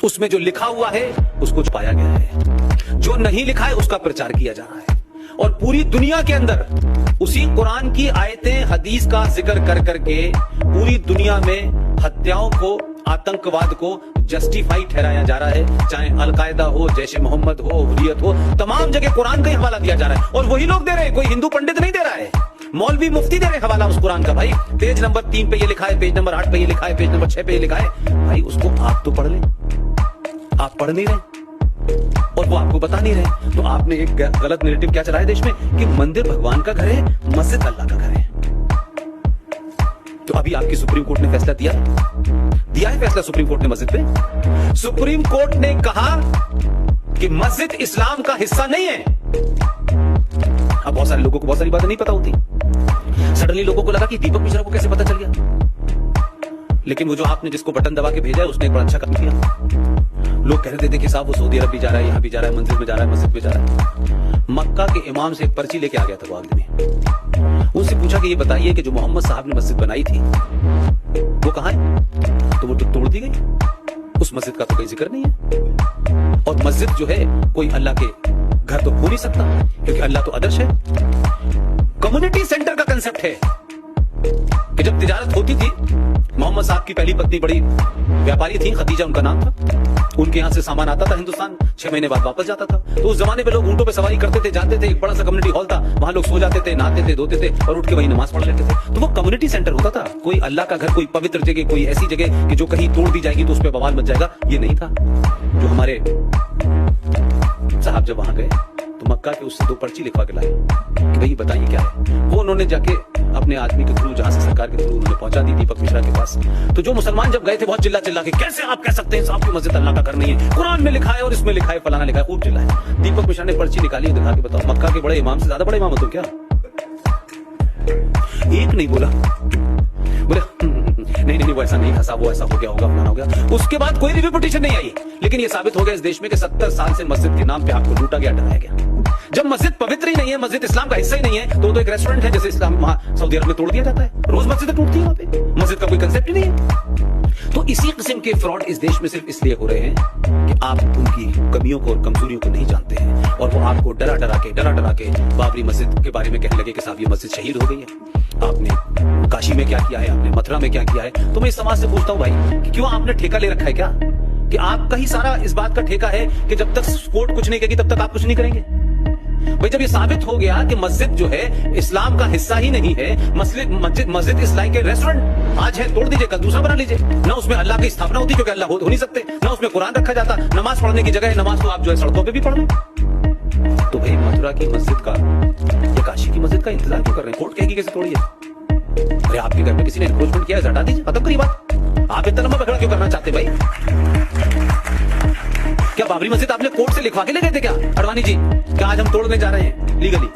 उसमें जो लिखा हुआ है उसको छुपाया गया है, जो नहीं लिखा है उसका प्रचार किया जा रहा है। और पूरी दुनिया के अंदर उसी कुरान की आयतें हदीस का जिक्र कर करके पूरी दुनिया में हत्याओं को, आतंकवाद को जस्टिफाई ठहराया जा रहा है। चाहे अलकायदा हो, जैश मोहम्मद हो, हुर्रियत हो, तमाम जगह कुरान का ही हवाला दिया जा रहा है। और वही लोग दे रहे हैं, कोई हिंदू पंडित नहीं दे रहा है, मौलवी मुफ्ती दे रहे हवाला उस कुरान का। भाई पेज नंबर 3 पे ये लिखा है, पेज नंबर 8 पे ये लिखा है, पेज नंबर 6 पे ये लिखा है। भाई उसको आप तो पढ़ ले, आप पढ़ नहीं रहे और वो आपको बता नहीं रहे। तो आपने एक गलत नैरेटिव क्या चलाया देश में कि मंदिर भगवान का घर है, मस्जिद अल्लाह का घर है। तो अभी आपकी सुप्रीम कोर्ट ने फैसला दिया है फैसला सुप्रीम कोर्ट ने मस्जिद पे। सुप्रीम कोर्ट ने कहा कि मस्जिद इस्लाम का हिस्सा नहीं है। अब बहुत सारे लोगों को बहुत सारी बातें नहीं पता होती। सडनली लोगों को लगा कि दीपक मिश्रा को कैसे पता चल गया, लेकिन वो जो आपने जिसको बटन दबा के भेजा है उसने एक बड़ा अच्छा काम किया। लोग कह रहे थे कि साहब वो सऊदी अरब भी जा रहा है, यहां भी जा रहा है, मंदिर में जा रहा है, मस्जिद में जा रहा है। मक्का के इमाम से एक पर्ची लेके आ गया था वो आदमी। उनसे पूछा कि ये बताइए कि जो मोहम्मद साहब ने मस्जिद बनाई थी वो कहां है, तो वो तोड़ दी गई। उस मस्जिद का तो कोई जिक्र नहीं है। और मस्जिद जो है कोई अल्लाह के घर तो हो नहीं सकता, क्योंकि अल्लाह तो आदर्श है। कम्युनिटी सेंटर का कंसेप्ट है कि जब तिजारत होती थी, मोहम्मद साहब की पहली पत्नी बड़ी व्यापारी थी, खदीजा उनका नाम था। उनके यहां से सामान आता था हिंदुस्तान, 6 महीने बाद वापस जाता था। तो उस जमाने में लोग ऊंटों पे सवारी करते थे, जाते थे, एक बड़ा सा कम्युनिटी हॉल था, वहां लोग सो जाते थे, नहाते थे, धोते थे और उठ के वहीं नमाज पढ़ लेते थे। तो वो कम्युनिटी सेंटर होता था। कोई अल्लाह का घर, कोई पवित्र जगह, कोई ऐसी जगह कि जो कहीं तोड़ दी जाएगी तो उस पर बवाल मच जाएगा, ये नहीं था। जो हमारे साहब जब वहां गए तो मक्का के उससे 2 पर्ची लिखवा के लाए कि भाई बताइए क्या है। वो उन्होंने जाके अपने आदमी के थ्रू, जहां से सरकार के थ्रू उन्होंने पहुंचा दी दीपक मिश्रा के पास। तो जो मुसलमान जब गए थे बहुत चिल्ला चिल्ला के, कैसे आप कह सकते हैं साहब की मस्जिद अल्लाह का घर नहीं है, कुरान में लिखा है और इसमें लिखा है, फलाना लिखा है, खूब चिल्लाए। दीपक मिश्रा ने पर्ची निकाली, दिखा के बताओ मक्का के बड़े इमाम से ज्यादा बड़े इमाम हो तुम क्या? एक नहीं बोला, बोले नहीं वो ऐसा नहीं था साहब, वो ऐसा हो गया होगा, फलाना हो गया। उसके बाद कोई रिव्यू पिटीशन नहीं आई। लेकिन ये साबित हो गया इस देश में कि 70 साल से मस्जिद के नाम पे आपको लूटा गया, डराया गया। जब मस्जिद पवित्र ही नहीं है, मस्जिद इस्लाम का हिस्सा ही नहीं है, तो एक रेस्टोरेंट है जैसे इस्लाम वहां सऊदी अरब में तोड़ दिया जाता है। रोज मस्जिद टूटती है वहां पे, मस्जिद का कोई कंसेप्ट ही नहीं है। तो इसी किस्म के फ्रॉड इस देश में सिर्फ इसलिए हो रहे हैं कि आप उनकी कमियों को और कमजोरियों को नहीं जानते हैं, और वो आपको डरा डरा के बाबरी मस्जिद के बारे में कहने लगे कि साहब ये मस्जिद शहीद हो गई है। आपने काशी में क्या किया है, आपने मथुरा में क्या किया है। तो मैं इस समाज से पूछता हूं भाई कि क्यों आपने ठेका ले रखा है क्या, कि आपका ही सारा इस बात का ठेका है कि जब तक कोर्ट कुछ नहीं कहेगी तब तक आप कुछ नहीं करेंगे। भाई जब ये साबित हो गया कि मस्जिद जो है इस्लाम का हिस्सा ही नहीं है, मस्जिद इस लाइक रेस्टोरेंट, आज है तोड़ दीजिए, कल दूसरा बना लीजिए। ना उसमें अल्लाह की स्थापना होती क्योंकि अल्लाह हो नहीं सकते, ना उसमें कुरान रखा जाता, नमाज पढ़ने की जगह है, नमाज तो आप जो है सड़कों पे भी पढ़ लें। तो भाई मथुरा की मस्जिद का या काशी की मस्जिद का इंतजार क्यों कर रहे हैं? कोर्ट कहेगी कैसे तोड़िए? अरे आपके घर में किसी ने एनक्रोचमेंट किया है, हटा दीजिए, खत्म करिए बात। आप इतना लंबा झगड़ा क्यों करना चाहते भाई? क्या बाबरी मस्जिद आपने कोर्ट से लिखवा के ले गए थे क्या अडवाणी जी, क्या आज हम तोड़ने जा रहे हैं लीगली?